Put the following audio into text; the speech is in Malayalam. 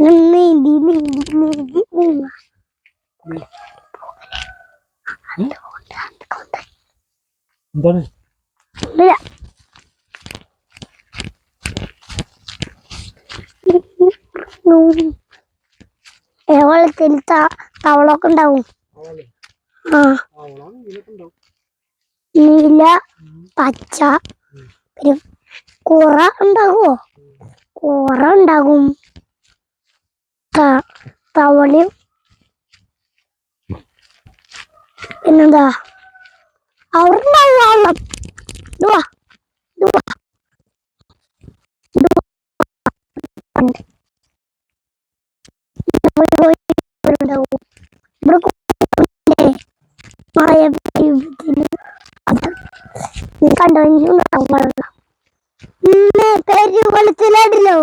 നീന്തി നീന്തി നീന്തി നീങ്ങ എന്താണ് വെള്ളത്തിൽ തവളൊക്കെ ഉണ്ടാവും. ആ നീല പച്ച പിന്നെ കുറ ഉണ്ടാകുമോ? കുറ ഉണ്ടാകും. തവളയും പിന്നെന്താ അവിടെ വെള്ളം മഴ കണ്ടോ? പെരുവെള്ളത്തിലാടില്ലോ.